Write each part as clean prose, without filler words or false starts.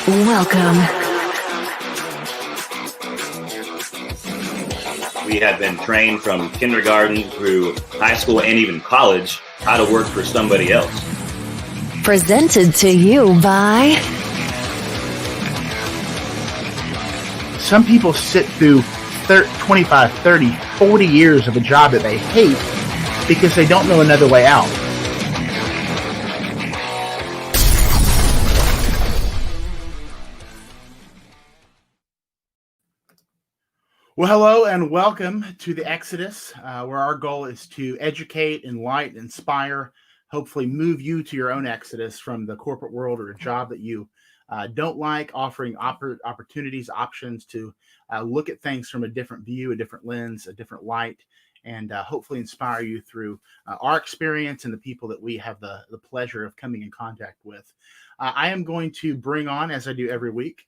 Welcome. We have been trained from kindergarten through high school and even college how to work for somebody else. Presented to you by... Some people sit through 25, 30, 40 years of a job that they hate because they don't know another way out. Well, hello and welcome to the Exodus, where our goal is to educate, enlighten, inspire, hopefully move you to your own exodus from the corporate world or a job that you don't like, offering opportunities, options to look at things from a different view, a different lens, a different light, and hopefully inspire you through our experience and the people that we have the pleasure of coming in contact with. I am going to bring on, as I do every week,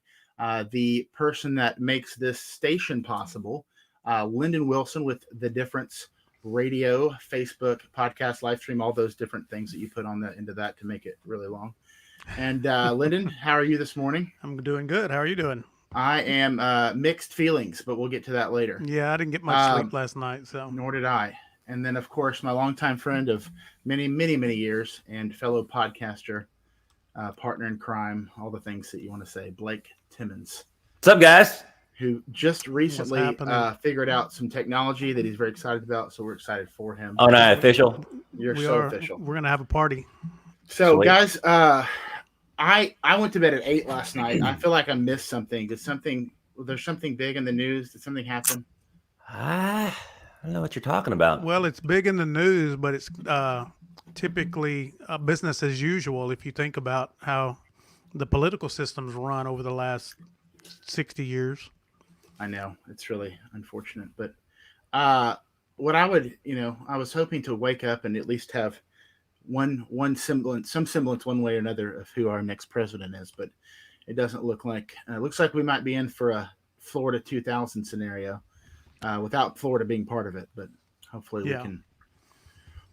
the person that makes this station possible, Lyndon Wilson with The Difference Radio, Facebook, podcast, live stream, all those different things that you put on into that to make it really long. And Lyndon, how are you this morning? I'm doing good. How are you doing? I am mixed feelings, but we'll get to that later. Yeah, I didn't get much sleep last night, so. Nor did I. And then, of course, my longtime friend of many, many, many years and fellow podcaster, partner in crime, all the things that you want to say, Blake Timmons. What's up, guys? Who just recently figured out some technology that he's very excited about, so we're excited for him. Oh, no, official? You're so official. We're going to have a party. So, guys, I went to bed at 8 last night. I feel like I missed something. There's something big in the news? Did something happen? I don't know what you're talking about. Well, it's big in the news, but it's typically business as usual if you think about how the political system's run over the last 60 years. I know. It's really unfortunate. But what I would, I was hoping to wake up and at least have some semblance one way or another of who our next president is, but it doesn't look like. It looks like we might be in for a Florida 2000 scenario without Florida being part of it. But hopefully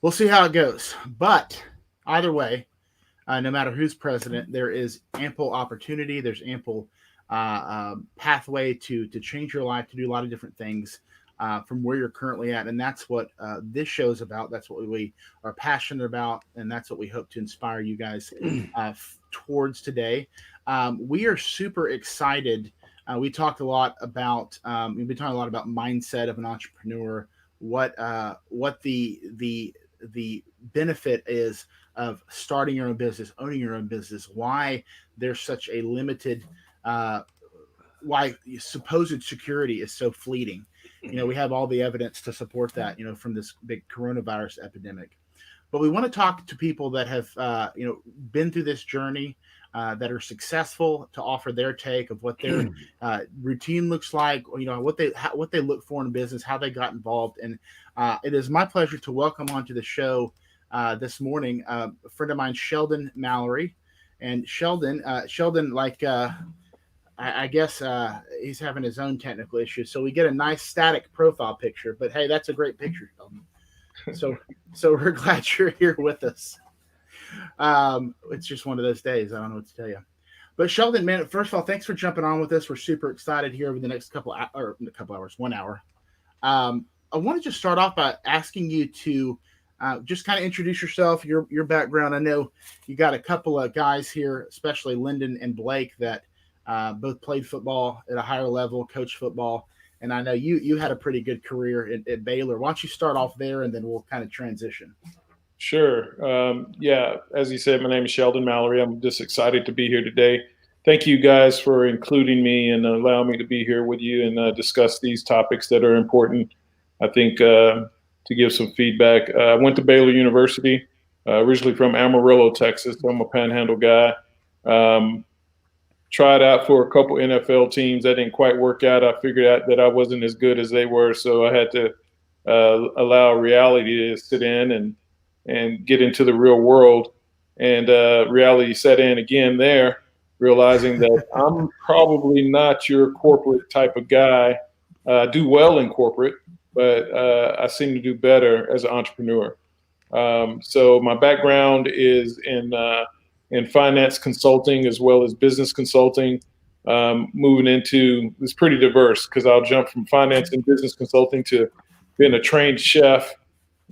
we'll see how it goes. But either way, no matter who's president, there is ample opportunity. There's ample pathway to change your life, to do a lot of different things from where you're currently at. And that's what this show is about. That's what we are passionate about. And that's what we hope to inspire you guys towards today. We are super excited. We've been talking a lot about mindset of an entrepreneur, what the benefit is of starting your own business, owning your own business, why there's such a limited, why supposed security is so fleeting. We have all the evidence to support that, from this big coronavirus epidemic. But we want to talk to people that have, been through this journey, that are successful, to offer their take of what their routine looks like, what they look for in business, how they got involved. And it is my pleasure to welcome onto the show this morning a friend of mine, Sheldon Mallory. And Sheldon, I guess he's having his own technical issues, so we get a nice static profile picture. But hey, that's a great picture, Sheldon. So we're glad you're here with us. It's just one of those days. I don't know what to tell you. But Sheldon, man, first of all, thanks for jumping on with us. We're super excited here over the next 1 hour. I want to just start off by asking you to just kind of introduce yourself, your background. I know you got a couple of guys here, especially Lyndon and Blake, that both played football at a higher level, coached football. And I know you had a pretty good career at Baylor. Why don't you start off there, and then we'll kind of transition. Sure. As you said, my name is Sheldon Mallory. I'm just excited to be here today. Thank you guys for including me and allowing me to be here with you and discuss these topics that are important, I think, to give some feedback. I went to Baylor University, originally from Amarillo, Texas. I'm a Panhandle guy. Tried out for a couple NFL teams. That didn't quite work out. I figured out that I wasn't as good as they were, so I had to allow reality to sit in and get into the real world. And reality set in again there, realizing that I'm probably not your corporate type of guy. I do well in corporate, but I seem to do better as an entrepreneur. So my background is in in finance consulting as well as business consulting. Moving into, it's pretty diverse because I'll jump from finance and business consulting to being a trained chef.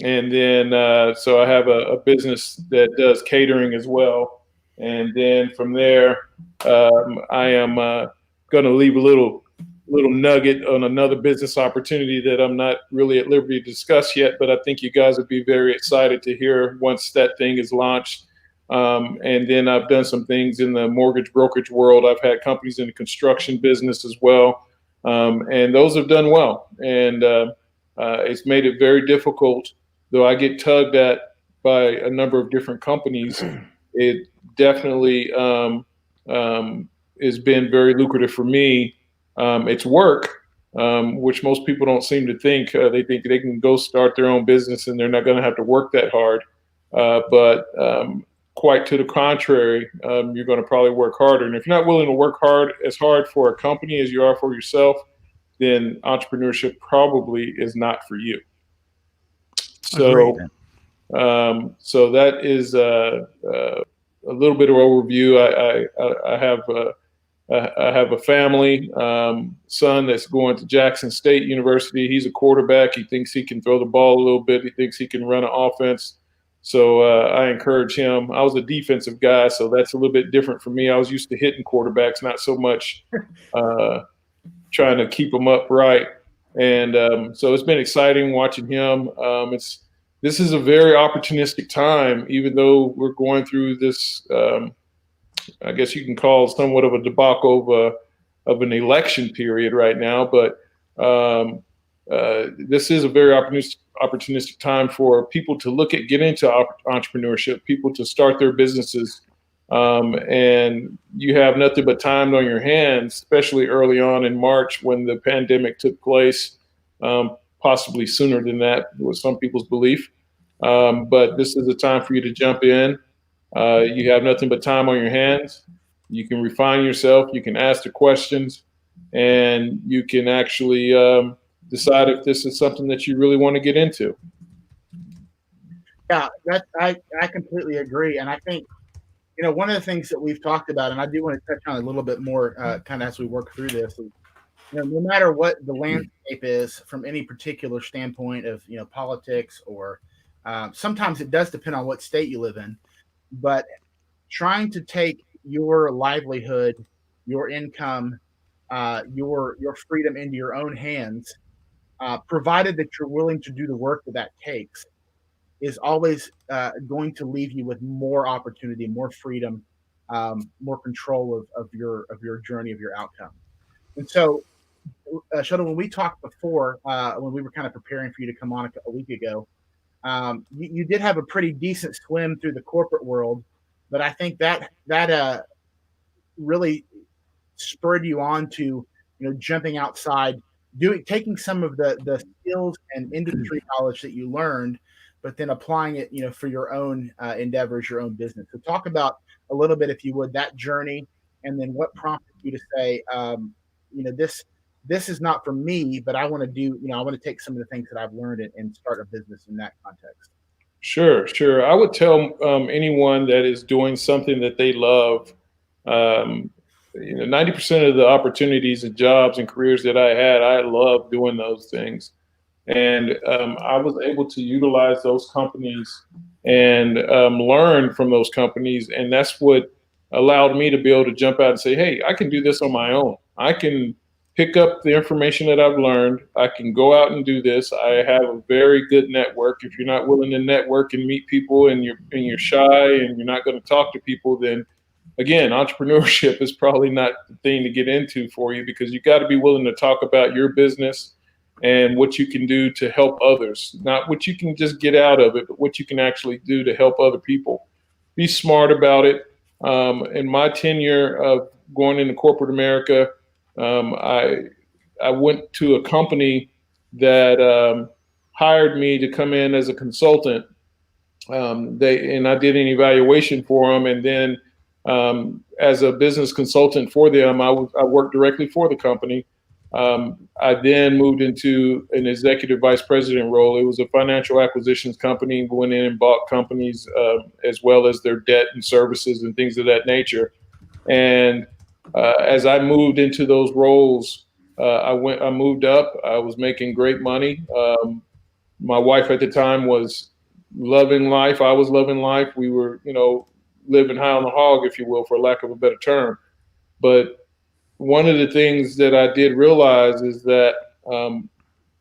And then, so I have a business that does catering as well. And then from there, I am going to leave a little nugget on another business opportunity that I'm not really at liberty to discuss yet, but I think you guys would be very excited to hear once that thing is launched. And then I've done some things in the mortgage brokerage world. I've had companies in the construction business as well. And those have done well. And it's made it very difficult, though I get tugged at by a number of different companies. It definitely has been very lucrative for me. It's work, which most people don't seem to think. They think they can go start their own business and they're not going to have to work that hard. But quite to the contrary, you're going to probably work harder. And if you're not willing to work as hard for a company as you are for yourself, then entrepreneurship probably is not for you. So, so that is a little bit of overview. I have a family, son that's going to Jackson State University. He's a quarterback. He thinks he can throw the ball a little bit. He thinks he can run an offense. So I encourage him. I was a defensive guy, so that's a little bit different for me. I was used to hitting quarterbacks, not so much trying to keep them upright. And so it's been exciting watching him. This is a very opportunistic time, even though we're going through this, I guess you can call it somewhat of a debacle of an election period right now. But this is a very opportunistic time for people to get into entrepreneurship, people to start their businesses. And you have nothing but time on your hands, especially early on in March when the pandemic took place, possibly sooner than that was some people's belief. But this is a time for you to jump in. You have nothing but time on your hands. You can refine yourself. You can ask the questions, and you can actually decide if this is something that you really want to get into. Yeah, I completely agree. And I think, one of the things that we've talked about, and I do want to touch on a little bit more kind of as we work through this, is, no matter what the landscape is from any particular standpoint of, politics, or sometimes it does depend on what state you live in, but trying to take your livelihood, your income, your freedom into your own hands, provided that you're willing to do the work that takes, is always going to leave you with more opportunity, more freedom, more control of your journey, of your outcome. And so, Sheldon, when we talked before, when we were kind of preparing for you to come on a week ago, you did have a pretty decent swim through the corporate world, but I think that really spurred you on to, jumping outside, taking some of the skills and industry knowledge that you learned, but then applying it, for your own endeavors, your own business. So talk about a little bit, if you would, that journey, and then what prompted you to say, this is not for me, but I want to take some of the things that I've learned and start a business in that context. Sure. I would tell anyone that is doing something that they love, 90% of the opportunities and jobs and careers that I had, I love doing those things. And I was able to utilize those companies and learn from those companies. And that's what allowed me to be able to jump out and say, hey, I can do this on my own. I can pick up the information that I've learned. I can go out and do this. I have a very good network. If you're not willing to network and meet people and you're shy and you're not going to talk to people, then again, entrepreneurship is probably not the thing to get into for you, because you got to be willing to talk about your business and what you can do to help others, not what you can just get out of it, but what you can actually do to help other people. Be smart about it. In my tenure of going into corporate America, I went to a company that hired me to come in as a consultant. And I did an evaluation for them, and then as a business consultant for them, I worked directly for the company. I then moved into an executive vice president role. It was a financial acquisitions company, went in and bought companies as well as their debt and services and things of that nature. And as I moved into those roles, I moved up. I was making great money. My wife at the time was loving life. I was loving life. We were, living high on the hog, if you will, for lack of a better term. But one of the things that I did realize is that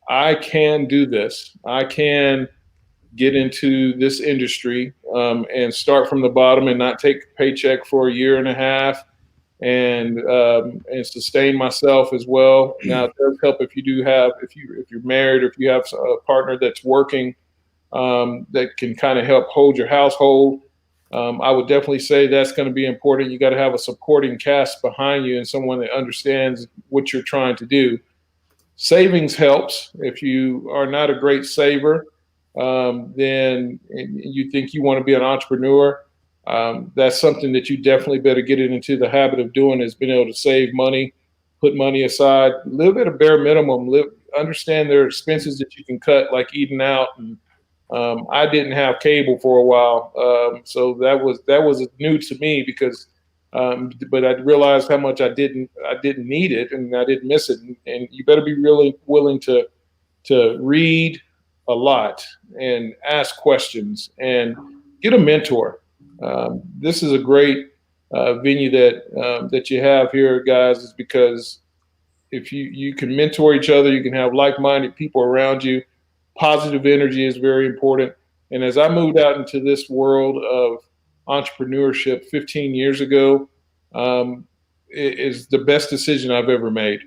I can do this. I can get into this industry and start from the bottom and not take a paycheck for a year and a half and sustain myself as well. Now, it does help if you're married or if you have a partner that's working that can kind of help hold your household. I would definitely say that's going to be important. You got to have a supporting cast behind you and someone that understands what you're trying to do. Savings helps. If you are not a great saver, then you think you want to be an entrepreneur, that's something that you definitely better get into the habit of doing, is being able to save money, put money aside, live at a bare minimum, understand there are expenses that you can cut, like eating out. And I didn't have cable for a while, so that was new to me because, but I realized how much I didn't need it and I didn't miss it. And you better be really willing to read a lot and ask questions and get a mentor. This is a great venue that you have here, guys, is because if you can mentor each other, you can have like-minded people around you. Positive energy is very important. And as I moved out into this world of entrepreneurship 15 years ago, it is the best decision I've ever made.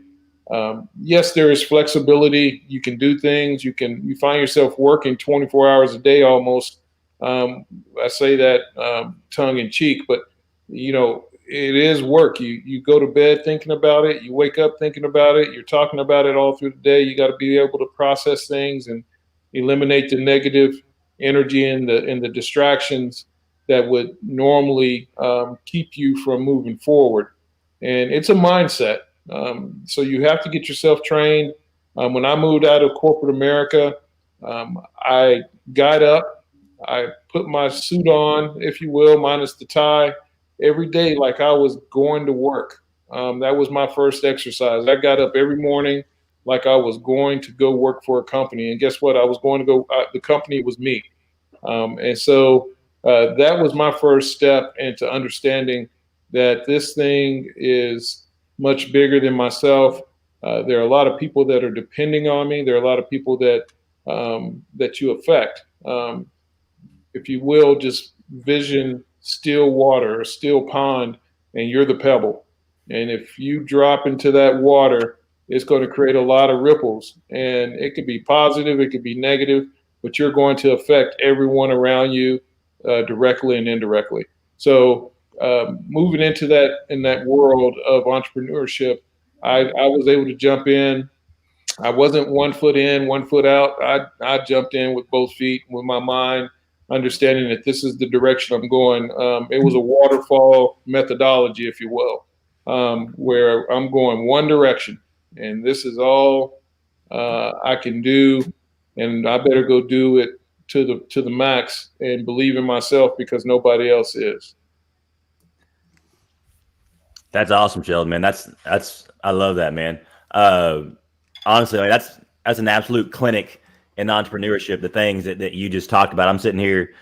Yes, there is flexibility. You can do things. You find yourself working 24 hours a day almost. I say that tongue in cheek, but it is work. You go to bed thinking about it. You wake up thinking about it. You're talking about it all through the day. You got to be able to process things and eliminate the negative energy and the distractions that would normally keep you from moving forward. And it's a mindset. So you have to get yourself trained. When I moved out of corporate America, I got up, I put my suit on, if you will, minus the tie, every day like I was going to work. That was my first exercise. I got up every morning like I was going to go work for a company. And guess what? I was going to go, the company was me. And so that was my first step into understanding that this thing is much bigger than myself. There are a lot of people that are depending on me. There are a lot of people that you affect. If you will, just vision still water or still pond, and you're the pebble. And if you drop into that water, it's going to create a lot of ripples. And it could be positive, it could be negative, but you're going to affect everyone around you directly and indirectly. So moving into that world of entrepreneurship, I was able to jump in. I wasn't 1 foot in, 1 foot out. I jumped in with both feet, with my mind, understanding that this is the direction I'm going. It was a waterfall methodology, if you will, where I'm going one direction, and this is all I can do, and I better go do it to the max and believe in myself because nobody else is. That's awesome, Sheldon, man. That's I love that, man. Honestly, like that's an absolute clinic in entrepreneurship. The things that you just talked about. I'm sitting here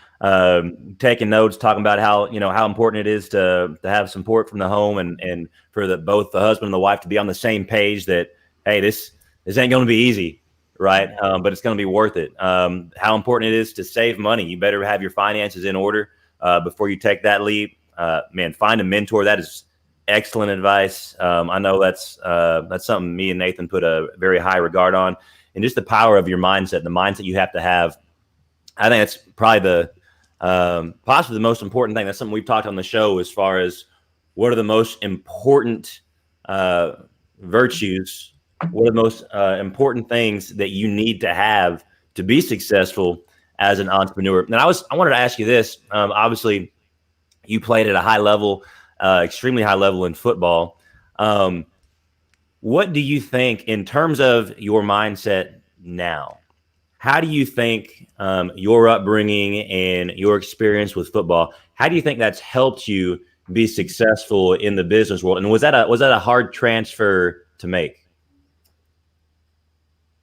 taking notes, talking about how important it is to have support from the home and for both the husband and the wife to be on the same page that, hey, this ain't going to be easy, right? But it's going to be worth it. How important it is to save money. You better have your finances in order before you take that leap. Man, find a mentor. That is excellent advice. I know that's something me and Nathan put a very high regard on, and just the power of your mindset, the mindset you have to have. I think that's probably possibly the most important thing. That's something we've talked on the show as far as what are the most important virtues, what are the most important things that you need to have to be successful as an entrepreneur. And I wanted to ask you this. Obviously, you played at a high level. Extremely high level in football. what do you think in terms of your mindset now? How do you think your upbringing and your experience with football, how do you think that's helped you be successful in the business world? And was that a hard transfer to make?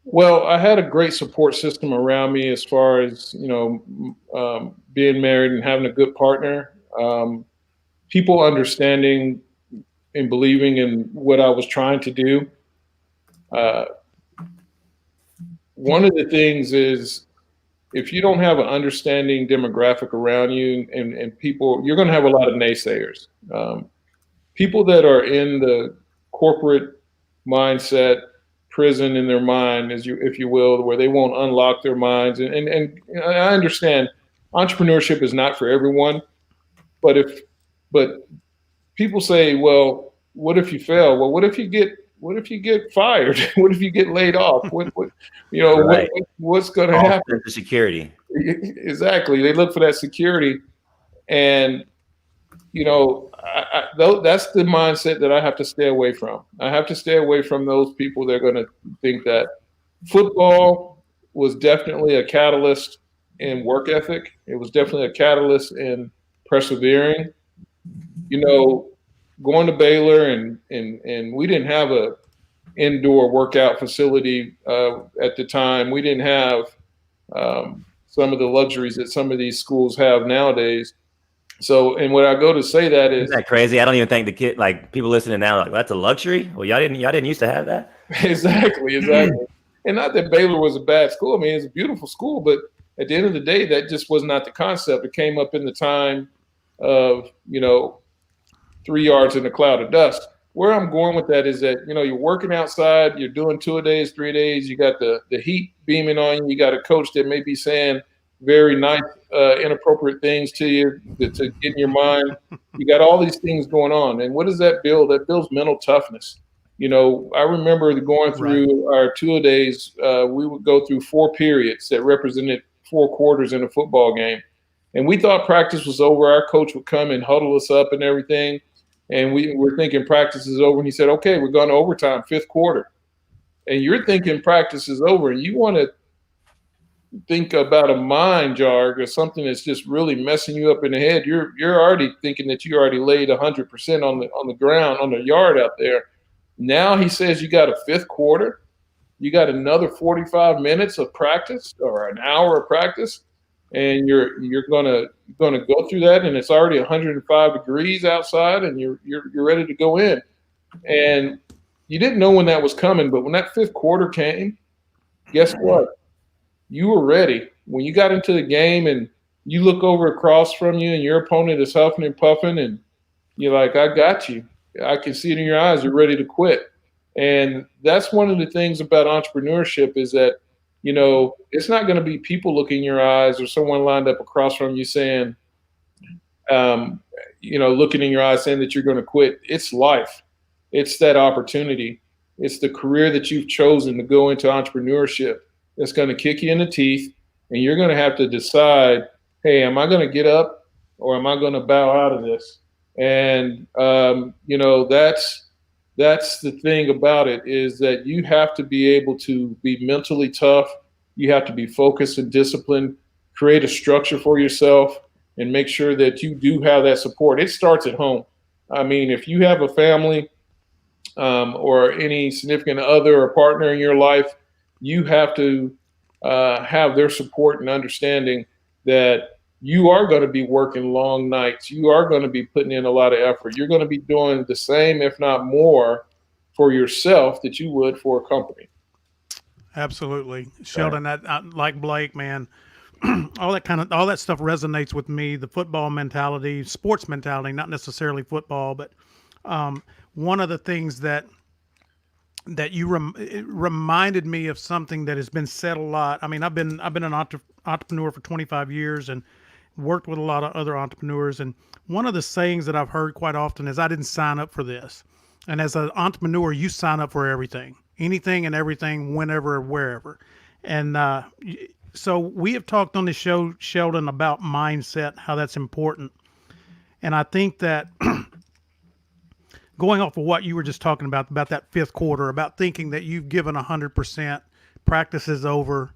Well, I had a great support system around me as far as, being married and having a good partner. People understanding and believing in what I was trying to do. Uh, One of the things is, if you don't have an understanding demographic around you and people, you're going to have a lot of naysayers. People that are in the corporate mindset, prison in their mind, if you will, where they won't unlock their minds. And I understand entrepreneurship is not for everyone, but but people say, well, what if you fail? Well, what if you get fired? What if you get laid off? Right. What's going to happen? The security. Exactly. They look for that security. And, that's the mindset that I have to stay away from. I have to stay away from those people that are going to think that football was definitely a catalyst in work ethic. It was definitely a catalyst in persevering. Going to Baylor and we didn't have a indoor workout facility at the time. We didn't have some of the luxuries that some of these schools have nowadays. So, and what I go to say that is, Isn't that crazy? I don't even think people listening now, like, well, that's a luxury. Well, y'all didn't used to have that. Exactly. And not that Baylor was a bad school. I mean, it's a beautiful school, but at the end of the day, that just was not the concept. It came up in the time of, 3 yards in a cloud of dust. Where I'm going with that is that, you're working outside, you're doing 2 days, 3 days, you got the heat beaming on you, you got a coach that may be saying very nice, inappropriate things to you to get in your mind. You got all these things going on. And what does that build? That builds mental toughness. I remember going through our 2 days, we would go through 4 periods that represented 4 quarters in a football game. And we thought practice was over. Our coach would come and huddle us up and everything. And we were thinking practice is over. And he said, okay, we're going to overtime, 5th quarter. And you're thinking practice is over. And you want to think about a mind jog or something that's just really messing you up in the head. You're already thinking that you already laid 100% on the ground, on the yard out there. Now he says you got a 5th quarter. You got another 45 minutes of practice or an hour of practice. And you're gonna go through that, and it's already 105 degrees outside, and you're ready to go in. And you didn't know when that was coming, but when that 5th quarter came, guess what? You were ready. When you got into the game, and you look over across from you, and your opponent is huffing and puffing, and you're like, "I got you. I can see it in your eyes. You're ready to quit." And that's one of the things about entrepreneurship is that, it's not going to be people looking in your eyes or someone lined up across from you saying, looking in your eyes saying that you're going to quit. It's life. It's that opportunity. It's the career that you've chosen to go into entrepreneurship that's going to kick you in the teeth. And you're going to have to decide, hey, am I going to get up or am I going to bow out of this? And, that's the thing about it, is that you have to be able to be mentally tough. You have to be focused and disciplined, create a structure for yourself, and make sure that you do have that support. It starts at home. I mean, if you have a family or any significant other or partner in your life, you have to have their support and understanding that you are going to be working long nights. You are going to be putting in a lot of effort. You're going to be doing the same, if not more, for yourself that you would for a company. Absolutely. Sheldon, that like Blake, man, all that stuff resonates with me. The football mentality, sports mentality, not necessarily football, but one of the things that you it reminded me of something that has been said a lot. I mean, I've been an entrepreneur for 25 years and worked with a lot of other entrepreneurs. And one of the sayings that I've heard quite often is, I didn't sign up for this. And as an entrepreneur, you sign up for everything, anything and everything, whenever, wherever. And so we have talked on the show, Sheldon, about mindset, how that's important. And I think that going off of what you were just talking about that fifth quarter, about thinking that you've given 100%, practice is over,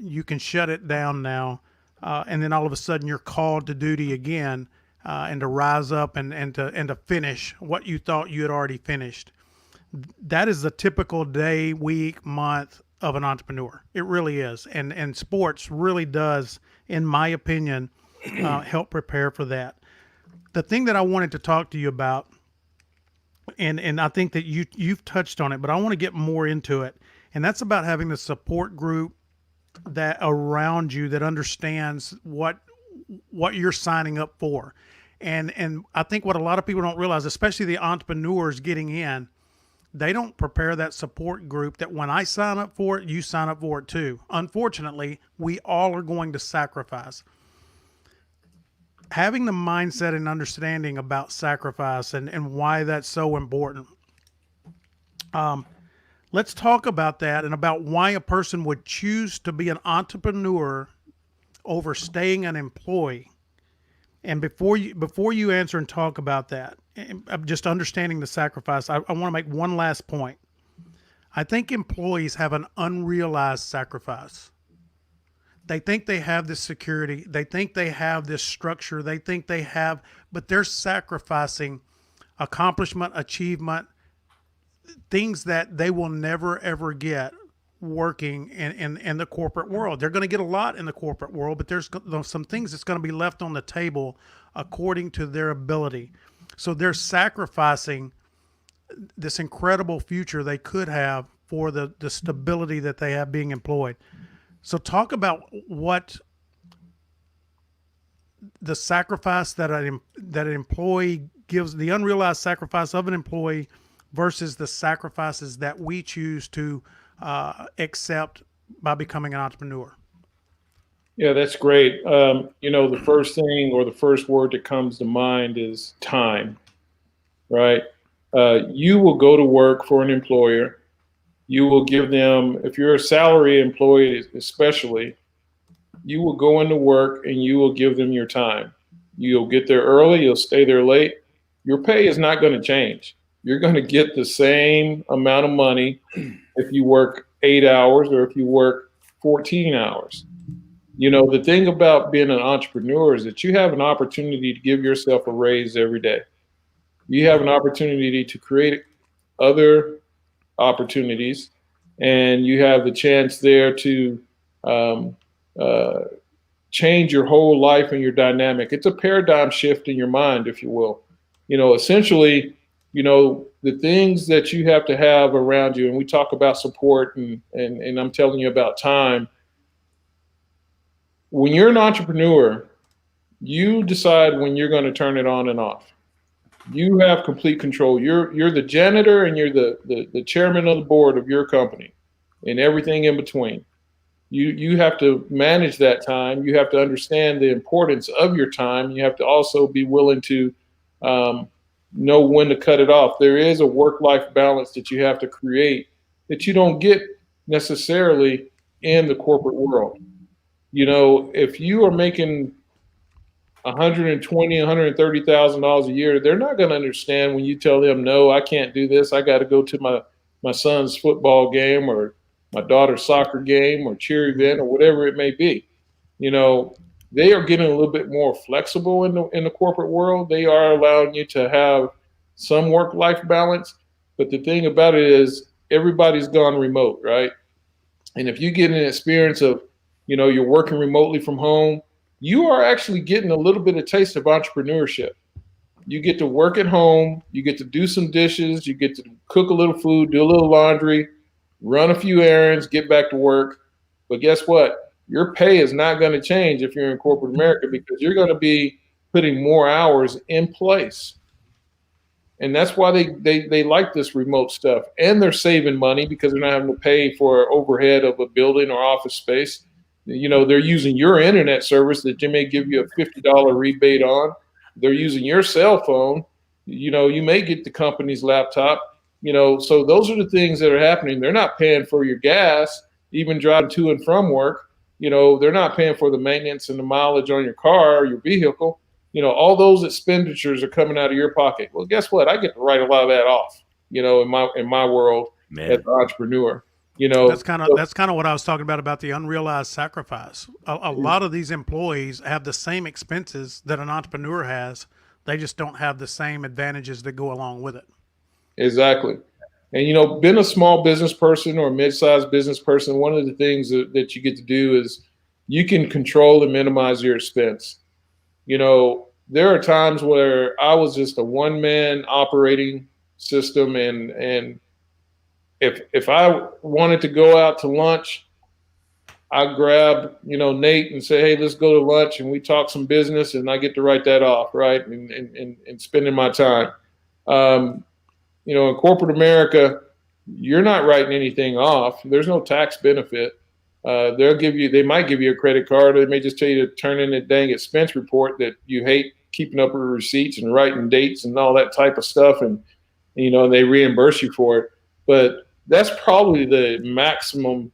you can shut it down now, and then all of a sudden you're called to duty again, and to rise up and to finish what you thought you had already finished. That is the typical day, week, month of an entrepreneur. It really is, and sports really does, in my opinion, help prepare for that. The thing that I wanted to talk to you about, and I think that you've touched on it, but I want to get more into it, and that's about having the support group that around you that understands what you're signing up for. And I think what a lot of people don't realize, especially the entrepreneurs getting in, they don't prepare that support group that when I sign up for it, you sign up for it too. Unfortunately, we all are going to sacrifice. Having the mindset and understanding about sacrifice and why that's so important. Let's talk about that and about why a person would choose to be an entrepreneur over staying an employee. And before you answer and talk about that, just understanding the sacrifice, I want to make one last point. I think employees have an unrealized sacrifice. They think they have this security. They think they have this structure. They think they have, but they're sacrificing accomplishment, achievement, things that they will never, ever get working in the corporate world. They're going to get a lot in the corporate world, but there's some things that's going to be left on the table according to their ability. So they're sacrificing this incredible future they could have for the stability that they have being employed. So talk about what the sacrifice that an employee gives, the unrealized sacrifice of an employee versus the sacrifices that we choose to accept by becoming an entrepreneur. Yeah, that's great. The first thing or the first word that comes to mind is time, right? You will go to work for an employer. You will give them, if you're a salary employee especially, you will go into work and you will give them your time. You'll get there early, you'll stay there late. Your pay is not going to change. You're going to get the same amount of money if you work 8 hours or if you work 14 hours. The thing about being an entrepreneur is that you have an opportunity to give yourself a raise every day. You have an opportunity to create other opportunities, and you have the chance there to change your whole life and your dynamic. It's a paradigm shift in your mind, if you will. Essentially, the things that you have to have around you, and we talk about support and I'm telling you about time. When you're an entrepreneur, you decide when you're going to turn it on and off. You have complete control. You're the janitor and you're the chairman of the board of your company and everything in between. You have to manage that time. You have to understand the importance of your time. You have to also be willing to know when to cut it off. There is a work-life balance that you have to create that you don't get necessarily in the corporate world. If you are making $120,000, $130,000 a year, they're not going to understand when you tell them, no, I can't do this. I got to go to my son's football game or my daughter's soccer game or cheer event or whatever it may be. They are getting a little bit more flexible in the corporate world. They are allowing you to have some work-life balance. But the thing about it is everybody's gone remote, right? And if you get an experience of, you're working remotely from home, you are actually getting a little bit of taste of entrepreneurship. You get to work at home. You get to do some dishes. You get to cook a little food, do a little laundry, run a few errands, get back to work. But guess what? Your pay is not going to change if you're in corporate America because you're going to be putting more hours in place. And that's why they like this remote stuff. And they're saving money because they're not having to pay for overhead of a building or office space. They're using your internet service that they may give you a $50 rebate on. They're using your cell phone. You may get the company's laptop. So those are the things that are happening. They're not paying for your gas, even driving to and from work. They're not paying for the maintenance and the mileage on your car or your vehicle. all those expenditures are coming out of your pocket. Well, guess what? I get to write a lot of that off, in my world Man. as an entrepreneur. That's kind of what I was talking about the unrealized sacrifice. A lot of these employees have the same expenses that an entrepreneur has. They just don't have the same advantages that go along with it. Exactly. And, being a small business person or a mid-sized business person, one of the things that you get to do is you can control and minimize your expense. There are times where I was just a one-man operating system, and if I wanted to go out to lunch, I grab, Nate and say, hey, let's go to lunch, and we talk some business, and I get to write that off, right, and spending my time. In corporate America, you're not writing anything off. There's no tax benefit. They might give you a credit card, or they may just tell you to turn in a dang expense report that you hate keeping up with receipts and writing dates and all that type of stuff. And they reimburse you for it. But that's probably the maximum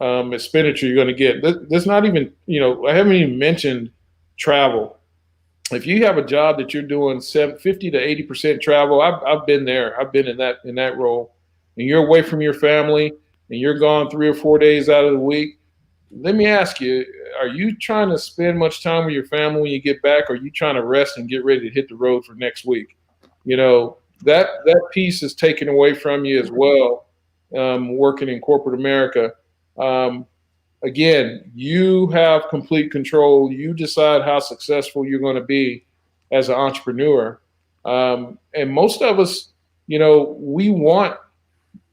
expenditure you're going to get. There's not even, I haven't even mentioned travel. If you have a job that you're doing 50 to 80% travel, I've been there. I've been in that role, and you're away from your family, and you're gone 3 or 4 days out of the week. Let me ask you: are you trying to spend much time with your family when you get back, or are you trying to rest and get ready to hit the road for next week? That piece is taken away from you as well. Working in corporate America. Again, you have complete control. You decide how successful you're going to be as an entrepreneur. And most of us, we want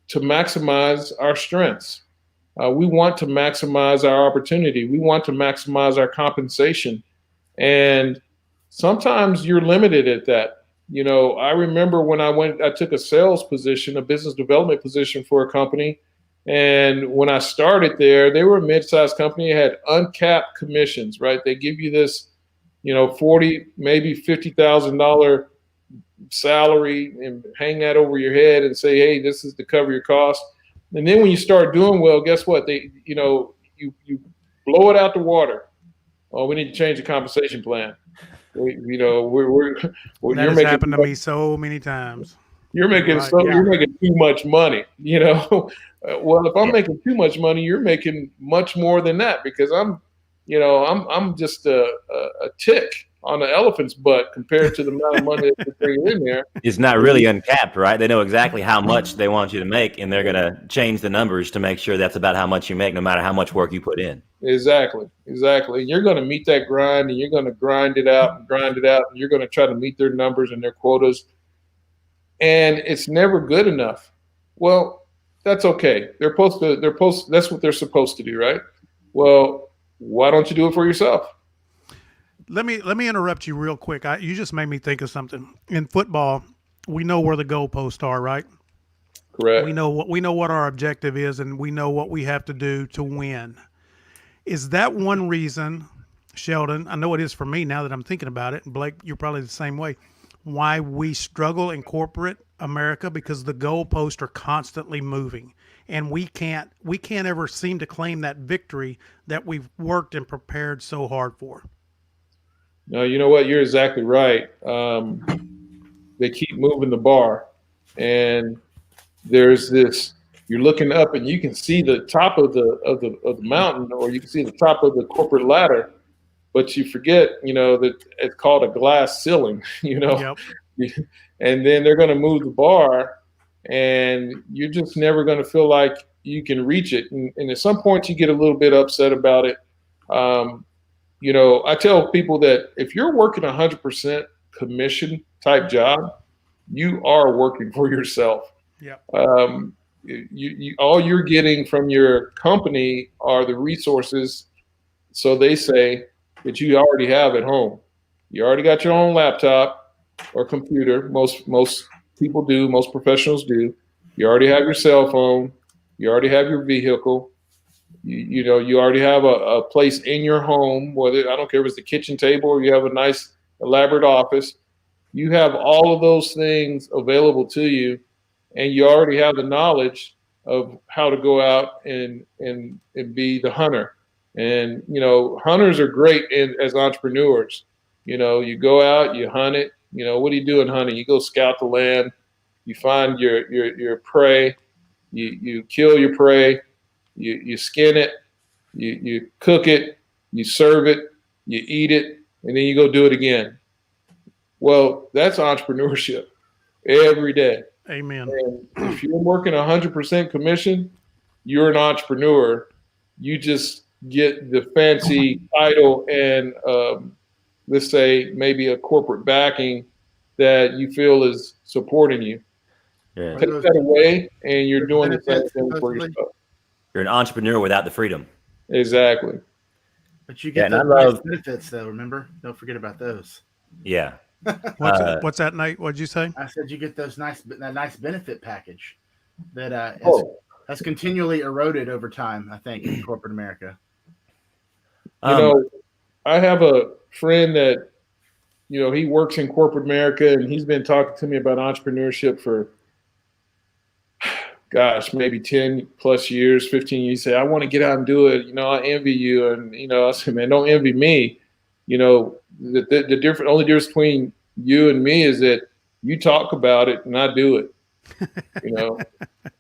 to maximize our strengths. We want to maximize our opportunity. We want to maximize our compensation. And sometimes you're limited at that. I remember when I took a sales position, a business development position for a company. And when I started there, they were a mid-sized company. It had uncapped commissions, right? They give you this, $40,000, maybe $50,000 salary and hang that over your head and say, hey, this is to cover your costs. And then when you start doing well, guess what? You blow it out the water. Oh, we need to change the compensation plan. That has happened to me so many times. You're making You're making too much money, Well, if I'm making too much money, you're making much more than that, because I'm just a tick on the elephant's butt compared to the amount of money that they're bringing in there. It's not really uncapped, right? They know exactly how much they want you to make, and they're going to change the numbers to make sure that's about how much you make, no matter how much work you put in. Exactly. You're going to meet that grind, and you're going to grind it out, and you're going to try to meet their numbers and their quotas. And it's never good enough. Well, that's okay. That's what they're supposed to do, right? Well, why don't you do it for yourself? Let me interrupt you real quick. You just made me think of something. In football, we know where the goalposts are, right? Correct. We know what our objective is, and we know what we have to do to win. Is that one reason, Sheldon? I know it is for me now that I'm thinking about it, and Blake, you're probably the same way. Why we struggle in corporate America, because the goalposts are constantly moving, and we can't ever seem to claim that victory that we've worked and prepared so hard for. No, you know what? You're exactly right. They keep moving the bar, and there's this. You're looking up, and you can see the top of the mountain, or you can see the top of the corporate ladder. But you forget, that it's called a glass ceiling, Yep. And then they're going to move the bar, and you're just never going to feel like you can reach it. And at some point, you get a little bit upset about it. I tell people that if you're working 100% commission type job, you are working for yourself. Yep. All you're getting from your company are the resources, so they say, that you already have at home. You already got your own laptop or computer. Most people do. Most professionals do. You already have your cell phone. You already have your vehicle. You already have a place in your home, whether, I don't care if it's the kitchen table or you have a nice elaborate office. You have all of those things available to you, and you already have the knowledge of how to go out and be the hunter. And, hunters are great as entrepreneurs. You go out, you hunt it. What do you do in hunting? You go scout the land. You find your prey. You kill your prey. You skin it. You cook it. You serve it. You eat it, and then you go do it again. Well, that's entrepreneurship every day. Amen. And if you're working 100% commission, you're an entrepreneur. You just get the fancy title and let's say maybe a corporate backing that you feel is supporting you. Yeah. Take that away, and you're doing the same thing for supposedly. yourself. You're an entrepreneur without the freedom. Exactly. But you get Yeah, those and I nice love- benefits, though. Remember, don't forget about those. Yeah. What's that, Nate? What'd you say? I said you get that nice benefit package that has, Oh. has continually eroded over time. I think in corporate America. I have a friend that, he works in corporate America, and he's been talking to me about entrepreneurship for, gosh, maybe 10 plus years, 15 years. He said, I want to get out and do it. I envy you. And, I said, man, don't envy me. The only difference between you and me is that you talk about it and I do it,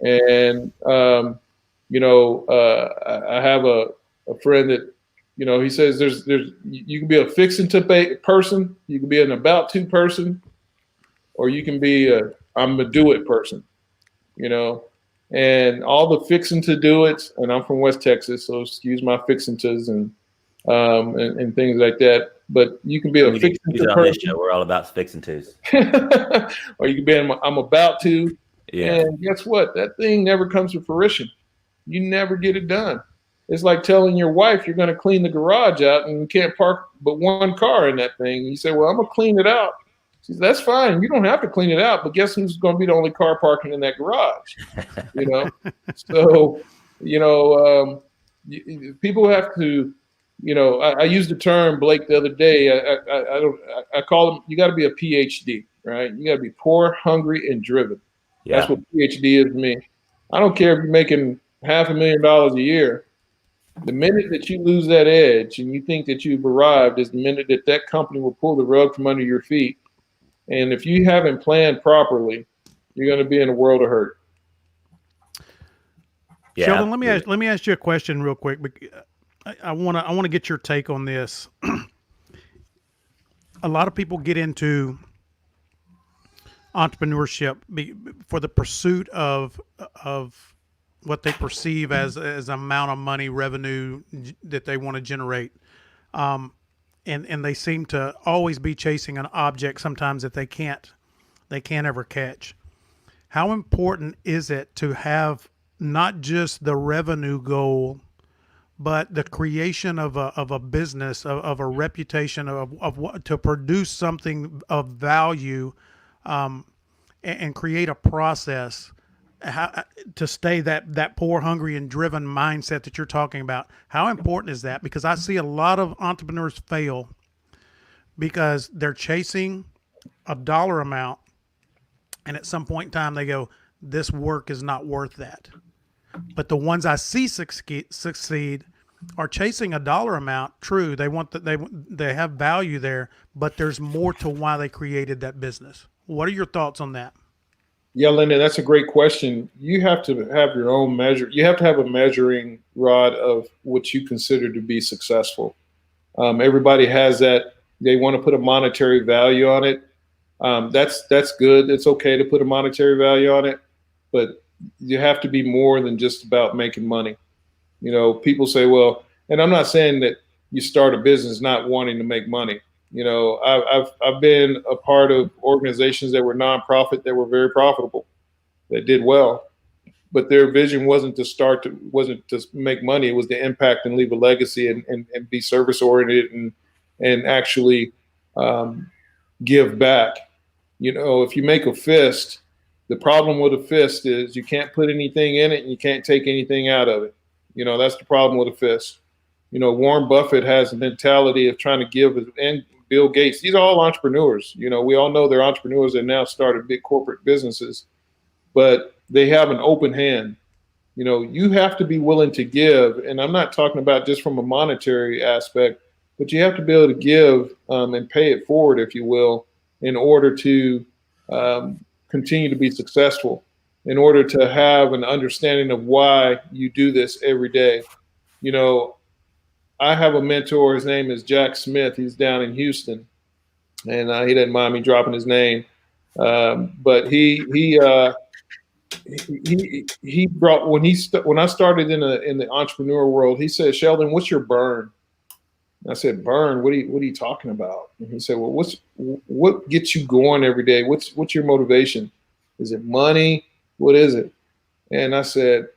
and, I have a friend that, he says you can be a fixing to person, you can be an about to person, or you can be I'm a do it person, and all the fixing to do it. And I'm from West Texas, so excuse my fixing tos and things like that. But you can be a fixing to person. We're all about fixing tos. Or you can be I'm about to. Yeah. And guess what? That thing never comes to fruition. You never get it done. It's like telling your wife you're going to clean the garage out and you can't park but one car in that thing. You say, well, I'm going to clean it out. She says, that's fine. You don't have to clean it out, but guess who's going to be the only car parking in that garage? So, people have to, I used the term, Blake, the other day. I call them, you got to be a PhD, right? You got to be poor, hungry, and driven. Yeah. That's what PhD is to me. I don't care if you're making $500,000 a year. The minute that you lose that edge and you think that you've arrived is the minute that company will pull the rug from under your feet. And if you haven't planned properly, you're going to be in a world of hurt. Yeah. Sheldon, let me ask you a question real quick. I want to get your take on this. A lot of people get into entrepreneurship for the pursuit of what they perceive as amount of money, revenue that they want to generate. And they seem to always be chasing an object sometimes that they can't ever catch. How important is it to have not just the revenue goal, but the creation of a business, of a reputation, of what to produce something of value, and create a process to stay that poor, hungry, and driven mindset that you're talking about? How important is that? Because I see a lot of entrepreneurs fail because they're chasing a dollar amount, and at some point in time they go, this work is not worth that. But the ones I see succeed are chasing a dollar amount. True, they have value there, but there's more to why they created that business. What are your thoughts on that? Yeah, Lyndon, that's a great question. You have to have your own measure. You have to have a measuring rod of what you consider to be successful. Everybody has that. They want to put a monetary value on it. That's good. It's okay to put a monetary value on it, but you have to be more than just about making money. People say, well, and I'm not saying that you start a business not wanting to make money. I've been a part of organizations that were nonprofit that were very profitable, that did well, but their vision wasn't to make money. It was to impact and leave a legacy and be service oriented and actually give back. If you make a fist, the problem with a fist is you can't put anything in it and you can't take anything out of it. That's the problem with a fist. Warren Buffett has a mentality of trying to give, and Bill Gates, these are all entrepreneurs. We all know they're entrepreneurs that now started big corporate businesses, but they have an open hand. You have to be willing to give. And I'm not talking about just from a monetary aspect. but you have to be able to give and pay it forward, if you will, in order to continue to be successful, in order to have an understanding of why you do this every day. You know, I have a mentor. His name is Jack Smith. He's down in Houston, and he didn't mind me dropping his name. But he brought when I started in the entrepreneur world. He said, "Sheldon, what's your burn?" And I said, "Burn? What are you talking about?" And he said, "Well, what gets you going every day? What's your motivation? Is it money? What is it?" And I said,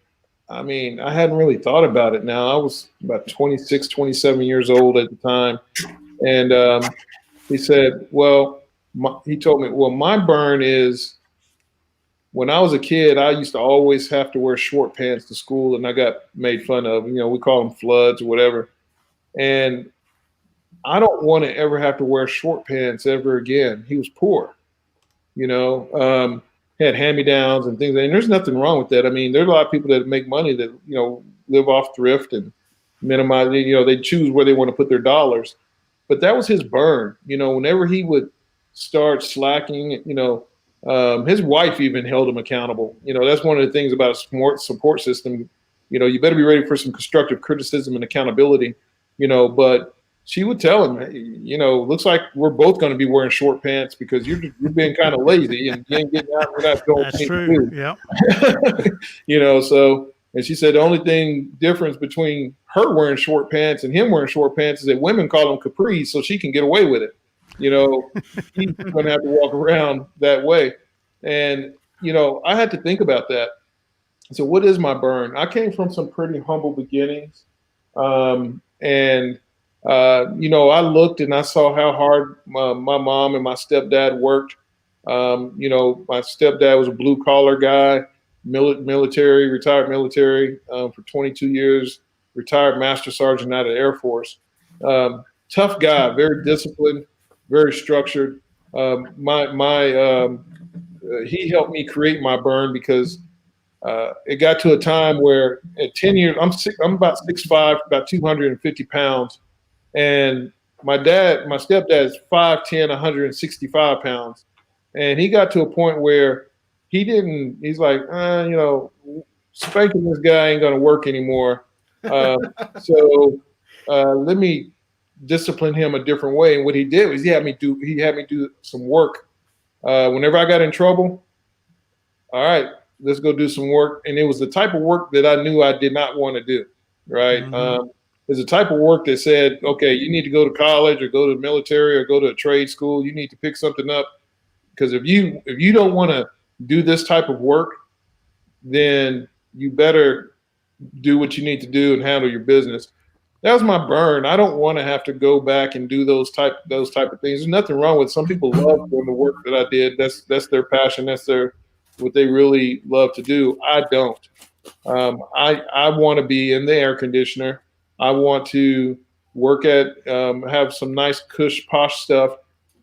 I mean, I hadn't really thought about it. Now I was about 26, 27 years old at the time, and he said, "Well," he told me, "Well, my burn is." When I was a kid, I used to always have to wear short pants to school, and I got made fun of. You know, we call them floods or whatever. And I don't want to ever have to wear short pants ever again. He was poor, you know, had hand-me-downs and things. And there's nothing wrong with that. I mean, there's a lot of people that make money that, you know, live off thrift and minimize, you know, they choose where they want to put their dollars. But that was his burn. You know, whenever he would start slacking, you know, his wife even held him accountable. You know, that's one of the things about a support system. You know, you better be ready for some constructive criticism and accountability, you know, but she would tell him, hey, you know, looks like we're both going to be wearing short pants because you're being kind of lazy and you ain't getting out. We're not going That's true. Yeah. You know, so, and she said the only difference between her wearing short pants and him wearing short pants is that women call them capris so she can get away with it. You know, he's going to have to walk around that way. And, you know, I had to think about that. So what is my burn? I came from some pretty humble beginnings. You know, I looked and I saw how hard my mom and my stepdad worked. You know, my stepdad was a blue collar guy, military, retired military for 22 years, retired master sergeant out of the Air Force. Tough guy, very disciplined, very structured. He helped me create my burn because it got to a time where at 10 years, I'm about 6'5", about 250 pounds. And my stepdad is 5'10", 165 pounds. And he got to a point where he's like, you know, spanking this guy ain't going to work anymore. So let me discipline him a different way. And what he did was he had me do some work. Whenever I got in trouble, all right, let's go do some work. And it was the type of work that I knew I did not want to do. Right. Mm-hmm. There's a type of work that said, okay, you need to go to college or go to the military or go to a trade school. You need to pick something up because if you don't want to do this type of work, then you better do what you need to do and handle your business. That was my burn. I don't want to have to go back and do those type of things. There's nothing wrong with it. Some people love doing the work that I did. That's their passion. That's what they really love to do. I don't. I want to be in the air conditioner. I want to work at have some nice posh stuff,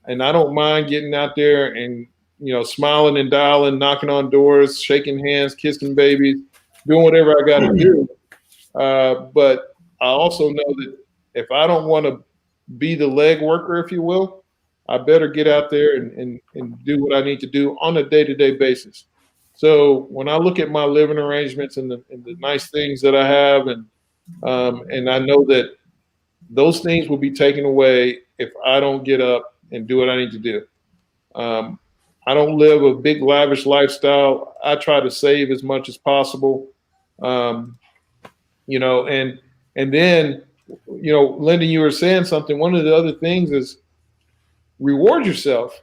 and I don't mind getting out there and, you know, smiling and dialing, knocking on doors, shaking hands, kissing babies, doing whatever I got to do. But I also know that if I don't want to be the leg worker, if you will, I better get out there and do what I need to do on a day-to-day basis. So when I look at my living arrangements and the nice things that I have, and I know that those things will be taken away if I don't get up and do what I need to do. I don't live a big lavish lifestyle. I try to save as much as possible. You know, and then, you know, Lyndon, you were saying something. One of the other things is reward yourself,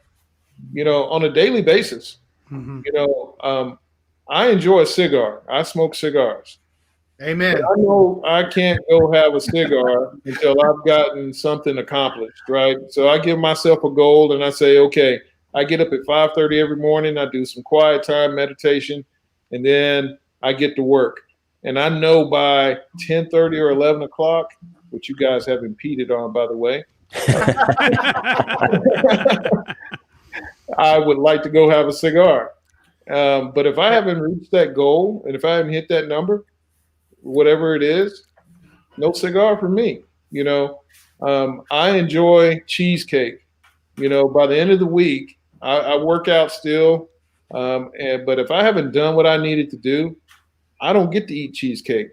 you know, on a daily basis. Mm-hmm. You know, I enjoy a cigar. I smoke cigars. Amen. But I know I can't go have a cigar until I've gotten something accomplished, right? So I give myself a goal and I say, okay, I get up at 5:30 every morning. I do some quiet time meditation, and then I get to work. And I know by 10:30 or 11 o'clock, which you guys have impeded on, by the way, I would like to go have a cigar. But if I haven't reached that goal, and if I haven't hit that number, whatever it is, no cigar for me. You know, I enjoy cheesecake. You know, by the end of the week, I work out still. But if I haven't done what I needed to do, I don't get to eat cheesecake.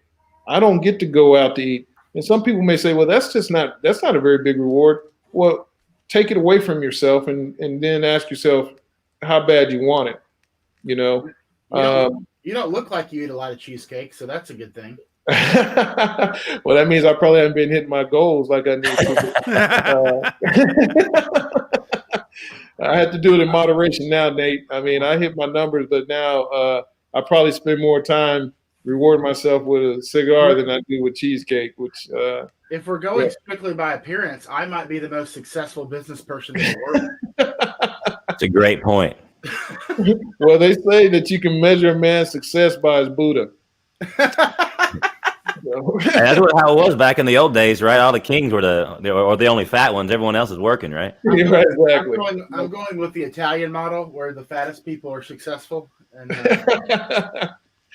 I don't get to go out to eat. And some people may say, well, that's not a very big reward. Well, take it away from yourself and then ask yourself how bad you want it. You know, You don't look like you eat a lot of cheesecake, so that's a good thing. well, that means I probably haven't been hitting my goals like I need to. I had to do it in moderation now, Nate. I mean, I hit my numbers, but now I probably spend more time rewarding myself with a cigar than I do with cheesecake. Which, if we're going strictly by appearance, I might be the most successful business person in the world. That's a great point. Well, they say that you can measure a man's success by his Buddha. And that's how it was back in the old days, right? All the kings were the only fat ones. Everyone else is working, right? Yeah, exactly. I'm going with the Italian model where the fattest people are successful. And